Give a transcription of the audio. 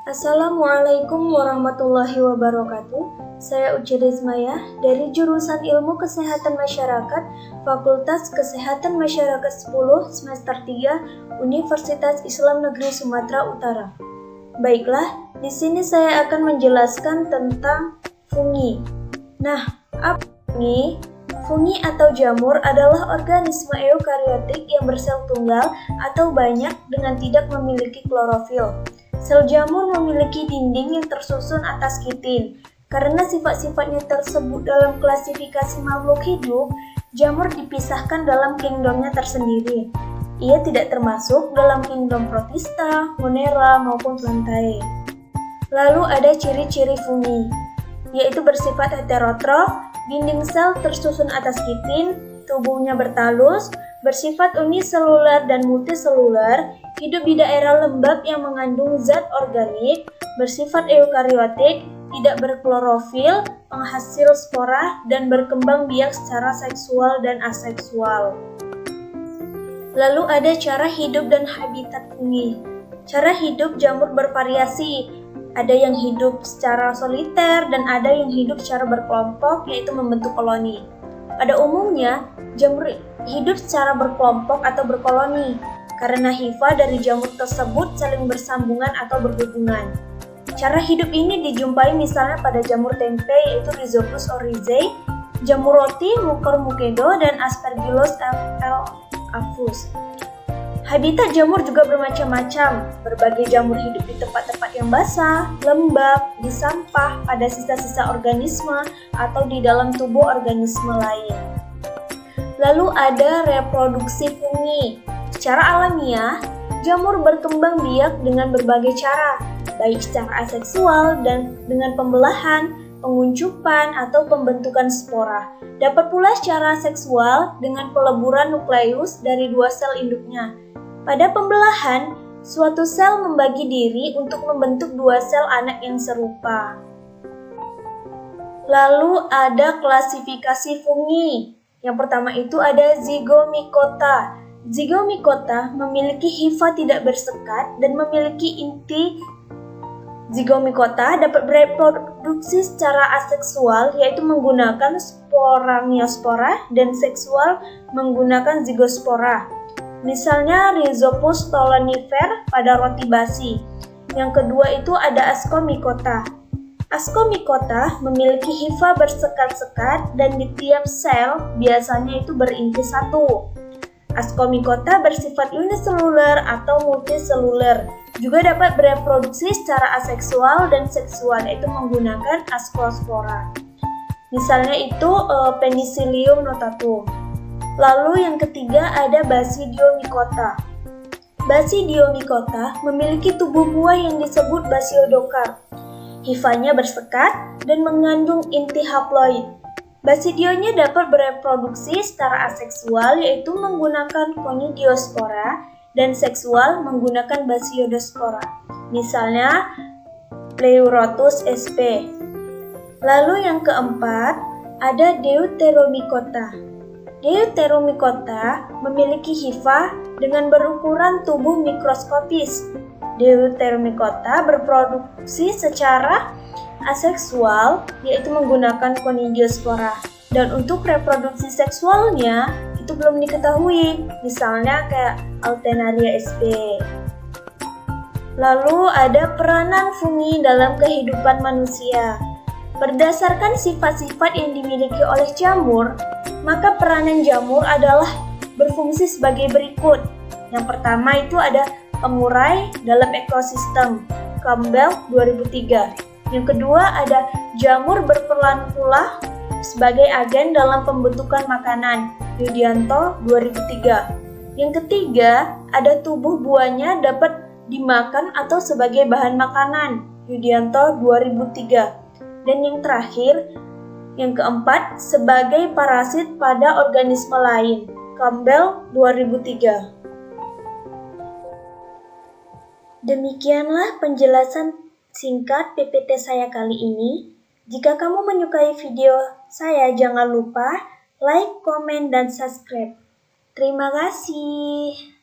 Assalamualaikum warahmatullahi wabarakatuh. Saya Uci Rizmaya dari jurusan Ilmu Kesehatan Masyarakat, Fakultas Kesehatan Masyarakat 10, semester 3, Universitas Islam Negeri Sumatera Utara. Baiklah, di sini saya akan menjelaskan tentang fungi. Nah, apa fungi? Fungi atau jamur adalah organisme eukariotik yang bersel tunggal atau banyak dengan tidak memiliki klorofil. Sel jamur memiliki dinding yang tersusun atas kitin. Karena sifat-sifatnya tersebut dalam klasifikasi makhluk hidup, jamur dipisahkan dalam kingdomnya tersendiri. Ia tidak termasuk dalam kingdom Protista, Monera, maupun Plantae. Lalu ada ciri-ciri fungi, yaitu bersifat heterotrof, dinding sel tersusun atas kitin, tubuhnya bertalus, bersifat uniseluler dan multiseluler, hidup di daerah lembab yang mengandung zat organik, bersifat eukariotik, tidak berklorofil, penghasil spora, dan berkembang biak secara seksual dan aseksual. Lalu ada cara hidup dan habitat fungi. Cara hidup jamur bervariasi. Ada yang hidup secara soliter dan ada yang hidup secara berkelompok, yaitu membentuk koloni. Pada umumnya, jamur hidup secara berkelompok atau berkoloni, karena hifa dari jamur tersebut saling bersambungan atau berhubungan. Cara hidup ini dijumpai misalnya pada jamur tempe, yaitu Rhizopus oryzae, jamur roti Mucor mucedo, dan Aspergillus avus. Habitat jamur juga bermacam-macam. Berbagai jamur hidup di tempat-tempat yang basah, lembab, di sampah, pada sisa-sisa organisme, atau di dalam tubuh organisme lain. Lalu ada reproduksi fungi. Secara alamiah, jamur berkembang biak dengan berbagai cara, baik secara aseksual dan dengan pembelahan, penguncupan, atau pembentukan spora. Dapat pula secara seksual dengan peleburan nukleus dari dua sel induknya. Pada pembelahan, suatu sel membagi diri untuk membentuk dua sel anak yang serupa. Lalu ada klasifikasi fungi. Yang pertama itu ada Zygomicota. Zygomicota memiliki hifa tidak bersekat dan memiliki inti. Zygomicota dapat bereproduksi secara aseksual, yaitu menggunakan sporangiosspora, dan seksual menggunakan zygospora. Misalnya Rhizopus stolonifer pada roti basi. Yang kedua itu ada Ascomycota. Ascomycota memiliki hifa bersekat-sekat dan di tiap sel biasanya itu berinti satu. Ascomycota bersifat uniseluler atau multiseluler. Juga dapat bereproduksi secara aseksual dan seksual, yaitu menggunakan ascospora. Misalnya itu Penicillium notatum. Lalu yang ketiga ada Basidiomycota. Basidiomycota memiliki tubuh buah yang disebut basiodokar. Hifanya bersekat dan mengandung inti haploid. Basidionya dapat bereproduksi secara aseksual, yaitu menggunakan conidiospora, dan seksual menggunakan basiodospora. Misalnya Pleurotus sp. Lalu yang keempat ada Deuteromycota. Deuteromycota memiliki hifa dengan berukuran tubuh mikroskopis. Deuteromycota berproduksi secara aseksual, yaitu menggunakan conidiospora. Dan untuk reproduksi seksualnya itu belum diketahui, misalnya kayak Altenaria sp. Lalu ada peranan fungi dalam kehidupan manusia. Berdasarkan sifat-sifat yang dimiliki oleh jamur, maka peranan jamur adalah berfungsi sebagai berikut. Yang pertama itu ada pengurai dalam ekosistem, Campbell 2003. Yang kedua ada jamur berperan pula sebagai agen dalam pembentukan makanan, Yudianto 2003. Yang ketiga ada tubuh buahnya dapat dimakan atau sebagai bahan makanan, Yudianto 2003. Dan yang terakhir, yang keempat, sebagai parasit pada organisme lain, Campbell 2003. Demikianlah penjelasan singkat PPT saya kali ini. Jika kamu menyukai video saya, jangan lupa like, komen, dan subscribe. Terima kasih.